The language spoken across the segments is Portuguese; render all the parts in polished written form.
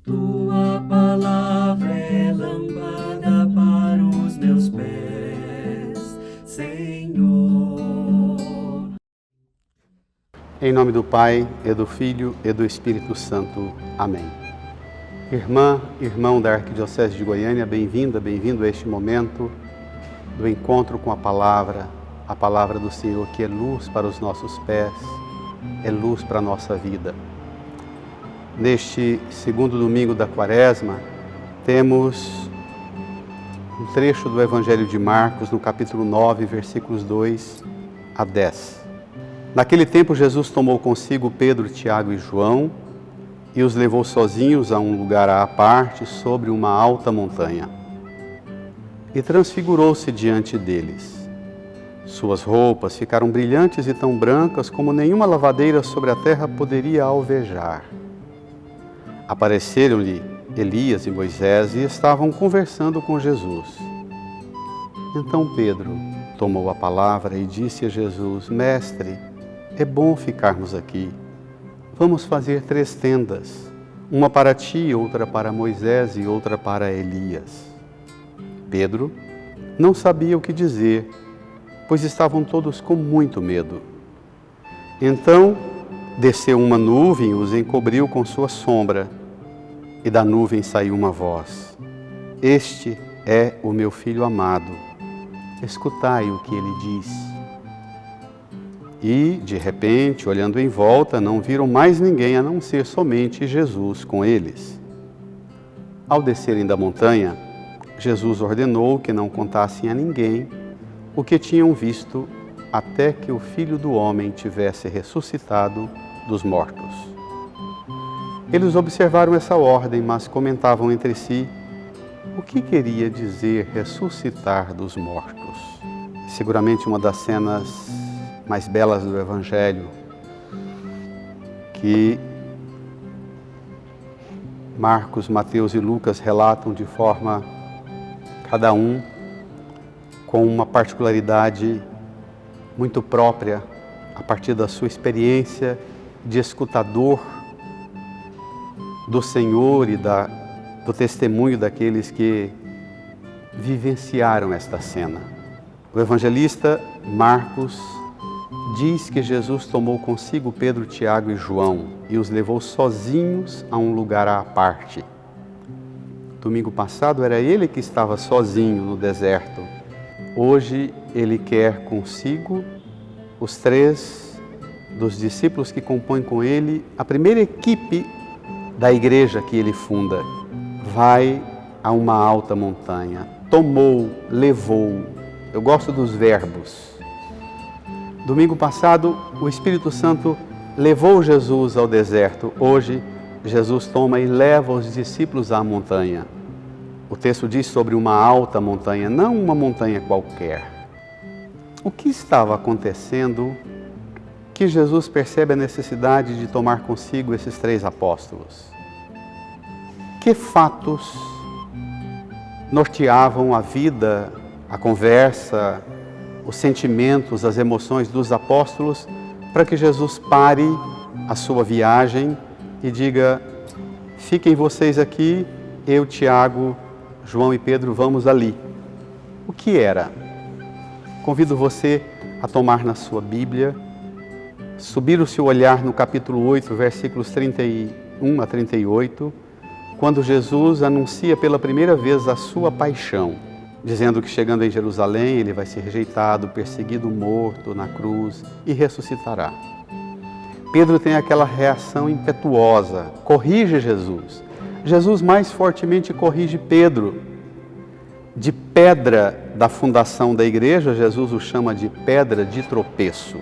Tua palavra é lâmpada para os meus pés, Senhor. Em nome do Pai, e do Filho, e do Espírito Santo. Amém. Irmã, irmão da Arquidiocese de Goiânia, bem-vinda, bem-vindo a este momento do encontro com a palavra do Senhor, que é luz para os nossos pés, é luz para a nossa vida. Neste segundo domingo da Quaresma, temos um trecho do Evangelho de Marcos, no capítulo 9, versículos 2 a 10. Naquele tempo, Jesus tomou consigo Pedro, Tiago e João e os levou sozinhos a um lugar à parte, sobre uma alta montanha. E transfigurou-se diante deles. Suas roupas ficaram brilhantes e tão brancas como nenhuma lavadeira sobre a terra poderia alvejar. Apareceram-lhe Elias e Moisés e estavam conversando com Jesus. Então Pedro tomou a palavra e disse a Jesus: Mestre, é bom ficarmos aqui. Vamos fazer 3 tendas, uma para ti, outra para Moisés e outra para Elias. Pedro não sabia o que dizer, pois estavam todos com muito medo. Então desceu uma nuvem e os encobriu com sua sombra, e da nuvem saiu uma voz: Este é o meu filho amado, escutai o que ele diz. E, de repente, olhando em volta, não viram mais ninguém a não ser somente Jesus com eles. Ao descerem da montanha, Jesus ordenou que não contassem a ninguém o que tinham visto, até que o Filho do Homem tivesse ressuscitado dos mortos. Eles observaram essa ordem, mas comentavam entre si o que queria dizer ressuscitar dos mortos. Seguramente uma das cenas mais belas do Evangelho, que Marcos, Mateus e Lucas relatam de forma, cada um com uma particularidade muito própria, a partir da sua experiência de escutador do Senhor e do testemunho daqueles que vivenciaram esta cena. O evangelista Marcos diz que Jesus tomou consigo Pedro, Tiago e João e os levou sozinhos a um lugar à parte. Domingo passado era ele que estava sozinho no deserto. Hoje ele quer consigo os 3 dos discípulos que compõem com ele a primeira equipe da igreja que ele funda. Vai a uma alta montanha, tomou, levou. Eu gosto dos verbos. Domingo passado, o Espírito Santo levou Jesus ao deserto. Hoje, Jesus toma e leva os discípulos à montanha. O texto diz sobre uma alta montanha, não uma montanha qualquer. O que estava acontecendo que Jesus percebe a necessidade de tomar consigo esses 3 apóstolos? Que fatos norteavam a vida, a conversa, os sentimentos, as emoções dos apóstolos, para que Jesus pare a sua viagem e diga: fiquem vocês aqui, eu, Tiago, João e Pedro, vamos ali. O que era? Convido você a tomar na sua Bíblia, subir o seu olhar no capítulo 8, versículos 31 a 38, quando Jesus anuncia pela primeira vez a sua paixão, dizendo que chegando em Jerusalém ele vai ser rejeitado, perseguido, morto na cruz e ressuscitará. Pedro tem aquela reação impetuosa, corrige Jesus. Jesus mais fortemente corrige Pedro. De pedra da fundação da igreja, Jesus o chama de pedra de tropeço.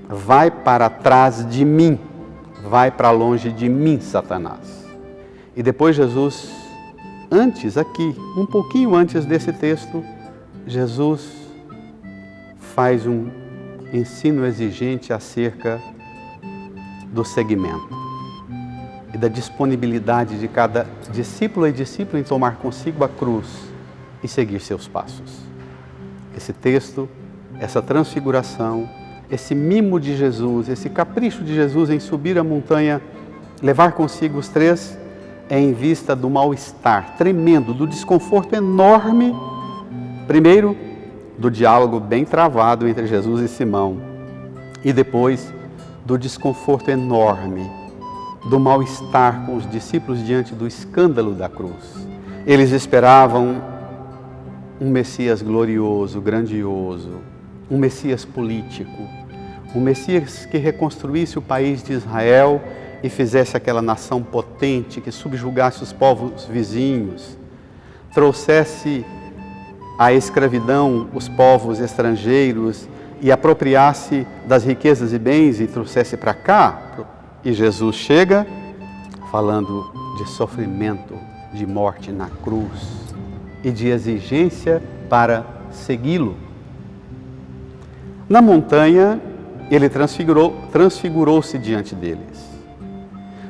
Vai para trás de mim, vai para longe de mim, Satanás. E depois Jesus, aqui, um pouquinho antes desse texto, Jesus faz um ensino exigente acerca do seguimento e da disponibilidade de cada discípulo e discípula em tomar consigo a cruz e seguir seus passos. Esse texto, essa transfiguração, esse mimo de Jesus, esse capricho de Jesus em subir a montanha, levar consigo os 3, é em vista do mal-estar tremendo, do desconforto enorme, primeiro, do diálogo bem travado entre Jesus e Simão, e depois do desconforto enorme, do mal-estar com os discípulos diante do escândalo da cruz. Eles esperavam um Messias glorioso, grandioso, um Messias político, um Messias que reconstruísse o país de Israel e fizesse aquela nação potente, que subjugasse os povos vizinhos, trouxesse à escravidão os povos estrangeiros e apropriasse das riquezas e bens e trouxesse para cá. E Jesus chega falando de sofrimento, de morte na cruz e de exigência para segui-lo. Na montanha, ele transfigurou-se diante deles.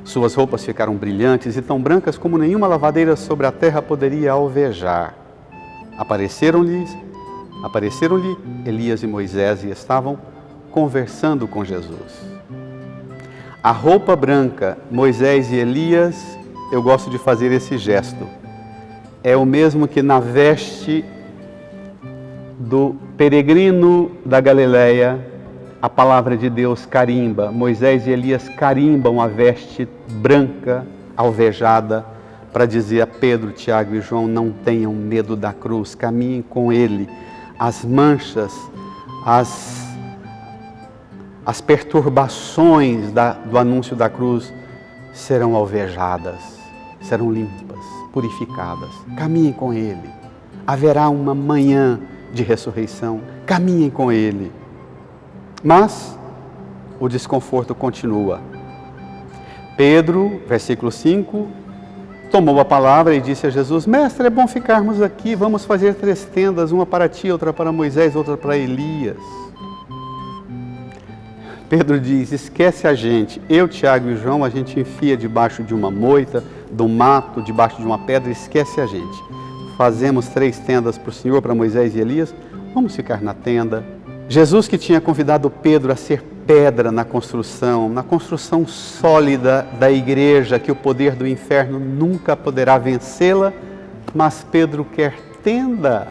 Suas roupas ficaram brilhantes e tão brancas como nenhuma lavadeira sobre a terra poderia alvejar. Apareceram-lhe Elias e Moisés e estavam conversando com Jesus. A roupa branca, Moisés e Elias, eu gosto de fazer esse gesto, é o mesmo que na veste do peregrino da Galileia, a palavra de Deus carimba. Moisés e Elias carimbam a veste branca, alvejada, para dizer a Pedro, Tiago e João: não tenham medo da cruz, caminhem com ele. As manchas, as perturbações do anúncio da cruz serão alvejadas, serão limpas, purificadas. Caminhem com ele. Haverá uma manhã de ressurreição. Caminhem com ele. Mas o desconforto continua. Pedro, versículo 5, tomou a palavra e disse a Jesus: Mestre, é bom ficarmos aqui, vamos fazer 3 tendas, uma para ti, outra para Moisés, outra para Elias. Pedro diz: esquece a gente, eu, Tiago e João, a gente enfia debaixo de uma moita, do mato, debaixo de uma pedra, esquece a gente. Fazemos 3 tendas para o Senhor, para Moisés e Elias, vamos ficar na tenda. Jesus, que tinha convidado Pedro a ser pedra na construção sólida da igreja, que o poder do inferno nunca poderá vencê-la, mas Pedro quer tenda,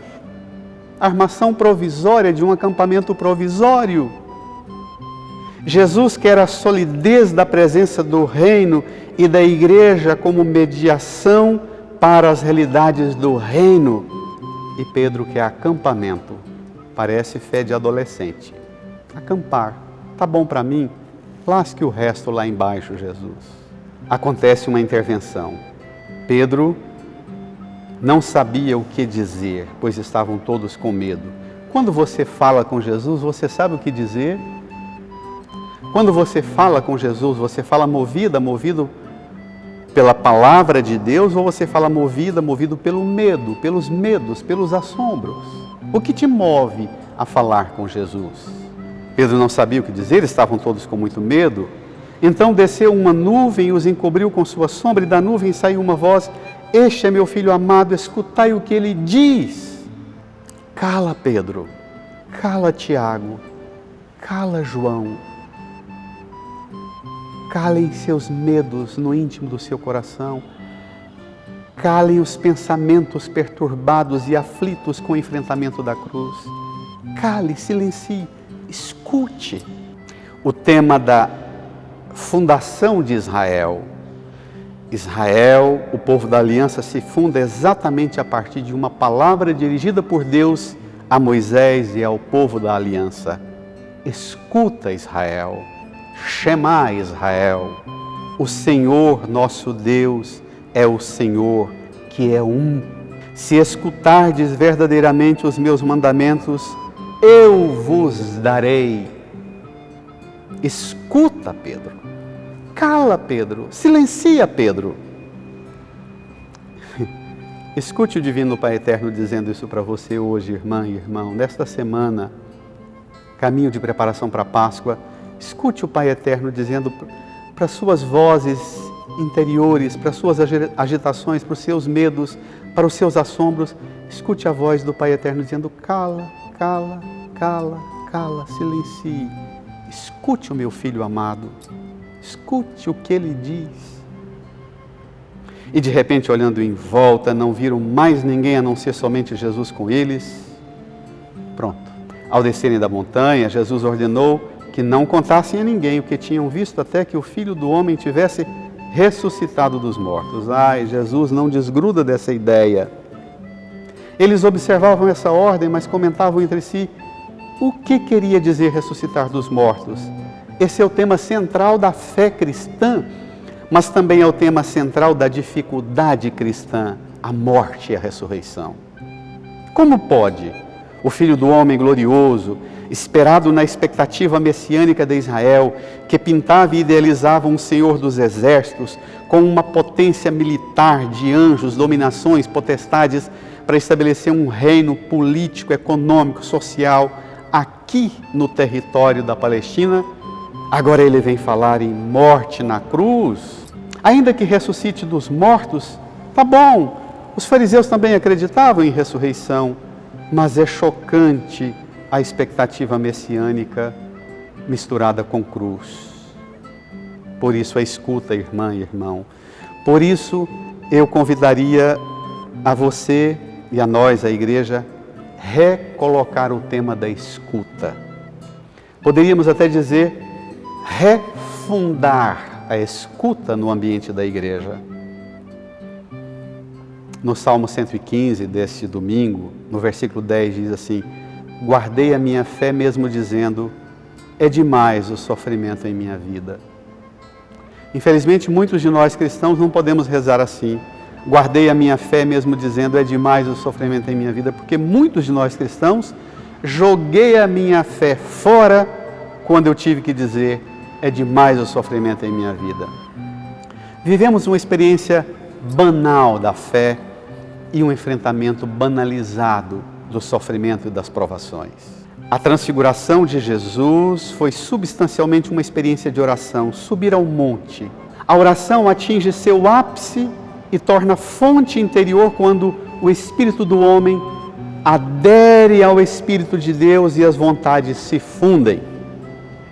armação provisória de um acampamento provisório. Jesus quer a solidez da presença do reino e da igreja como mediação para as realidades do reino. E Pedro quer acampamento. Parece fé de adolescente. Acampar. Tá bom para mim? Lasque o resto lá embaixo, Jesus. Acontece uma intervenção. Pedro não sabia o que dizer, pois estavam todos com medo. Quando você fala com Jesus, você sabe o que dizer? Quando você fala com Jesus, você fala movido pela palavra de Deus, ou você fala movido pelo medo, pelos medos, pelos assombros? O que te move a falar com Jesus? Pedro não sabia o que dizer, estavam todos com muito medo. Então desceu uma nuvem e os encobriu com sua sombra, e da nuvem saiu uma voz: este é meu filho amado, escutai o que ele diz. Cala, Pedro, cala, Tiago, cala, João. Calem seus medos no íntimo do seu coração. Calem os pensamentos perturbados e aflitos com o enfrentamento da cruz. Cale, silencie, escute. O tema da fundação de Israel. Israel, o povo da aliança, se funda exatamente a partir de uma palavra dirigida por Deus a Moisés e ao povo da aliança. Escuta, Israel. Shema, Israel. O Senhor nosso Deus é o Senhor que é um. Se escutardes verdadeiramente os meus mandamentos, eu vos darei. Escuta, Pedro. Cala, Pedro. Silencia, Pedro. Escute o Divino Pai Eterno dizendo isso para você hoje, irmã e irmão. Nesta semana, caminho de preparação para a Páscoa, escute o Pai Eterno dizendo para suas vozes interiores, para suas agitações, para os seus medos, para os seus assombros. Escute a voz do Pai Eterno dizendo: cala, cala, cala, cala, silencie. Escute o meu filho amado. Escute o que ele diz. e de repente, olhando em volta, não viram mais ninguém a não ser somente Jesus com eles. Pronto. Ao descerem da montanha, Jesus ordenou que não contassem a ninguém o que tinham visto até que o Filho do Homem tivesse ressuscitado dos mortos. Ai, Jesus não desgruda dessa ideia. Eles observavam essa ordem, mas comentavam entre si o que queria dizer ressuscitar dos mortos. Esse é o tema central da fé cristã, mas também é o tema central da dificuldade cristã, a morte e a ressurreição. Como pode o Filho do Homem glorioso, esperado na expectativa messiânica de Israel, que pintava e idealizava um Senhor dos exércitos, com uma potência militar de anjos, dominações, potestades, para estabelecer um reino político, econômico, social, aqui no território da Palestina, agora ele vem falar em morte na cruz. Ainda que ressuscite dos mortos, tá bom, os fariseus também acreditavam em ressurreição, mas é chocante a expectativa messiânica misturada com cruz. Por isso a escuta, irmã e irmão. Por isso eu convidaria a você e a nós, a igreja, recolocar o tema da escuta. Poderíamos até dizer refundar a escuta no ambiente da igreja. No Salmo 115 deste domingo, no versículo 10, diz assim: guardei a minha fé mesmo dizendo, é demais o sofrimento em minha vida. Infelizmente, muitos de nós cristãos não podemos rezar assim. Guardei a minha fé mesmo dizendo, é demais o sofrimento em minha vida, porque muitos de nós cristãos joguei a minha fé fora quando eu tive que dizer, é demais o sofrimento em minha vida. Vivemos uma experiência banal da fé e um enfrentamento banalizado do sofrimento e das provações. A transfiguração de Jesus foi substancialmente uma experiência de oração, subir ao monte. A oração atinge seu ápice e torna fonte interior quando o Espírito do homem adere ao Espírito de Deus e as vontades se fundem,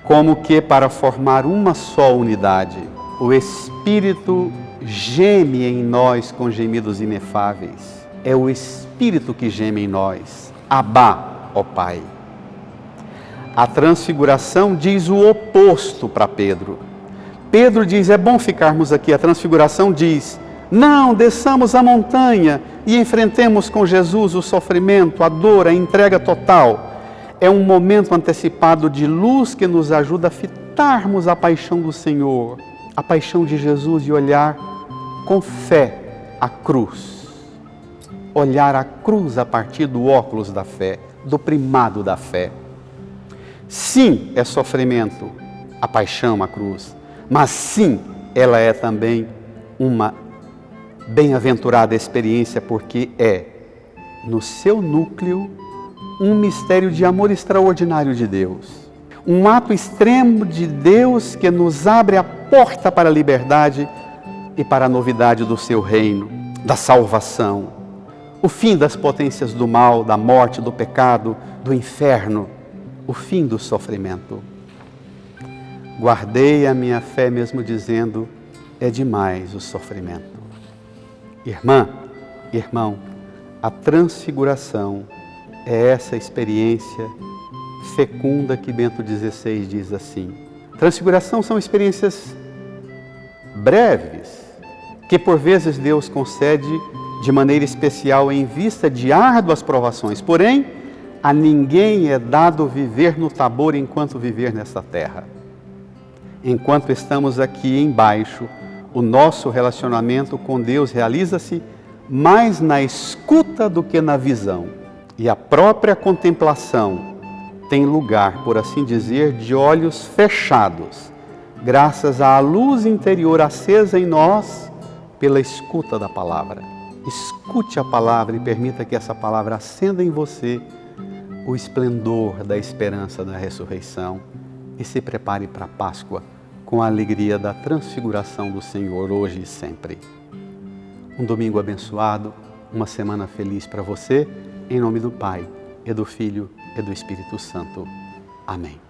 como que para formar uma só unidade. O Espírito geme em nós com gemidos inefáveis. É o Espírito que geme em nós. Abá, ó Pai. A transfiguração diz o oposto para Pedro. Pedro diz, é bom ficarmos aqui. A transfiguração diz, não, desçamos a montanha e enfrentemos com Jesus o sofrimento, a dor, a entrega total. É um momento antecipado de luz que nos ajuda a fitarmos a paixão do Senhor, a paixão de Jesus e olhar com fé a cruz. Olhar a cruz a partir do óculos da fé, do primado da fé. Sim, é sofrimento, a paixão, a cruz, mas sim, ela é também uma bem-aventurada experiência, porque é, no seu núcleo, um mistério de amor extraordinário de Deus. Um ato extremo de Deus que nos abre a porta para a liberdade e para a novidade do seu reino, da salvação. O fim das potências do mal, da morte, do pecado, do inferno. O fim do sofrimento. Guardei a minha fé mesmo dizendo, é demais o sofrimento. Irmã, irmão, a transfiguração é essa experiência fecunda que Bento XVI diz assim. Transfiguração são experiências breves, que por vezes Deus concede de maneira especial em vista de árduas provações. Porém, a ninguém é dado viver no Tabor enquanto viver nesta terra. Enquanto estamos aqui embaixo, o nosso relacionamento com Deus realiza-se mais na escuta do que na visão. E a própria contemplação tem lugar, por assim dizer, de olhos fechados, graças à luz interior acesa em nós pela escuta da palavra. Escute a palavra e permita que essa palavra acenda em você o esplendor da esperança da ressurreição e se prepare para a Páscoa com a alegria da transfiguração do Senhor hoje e sempre. Um domingo abençoado, uma semana feliz para você, em nome do Pai, e do Filho, e do Espírito Santo. Amém.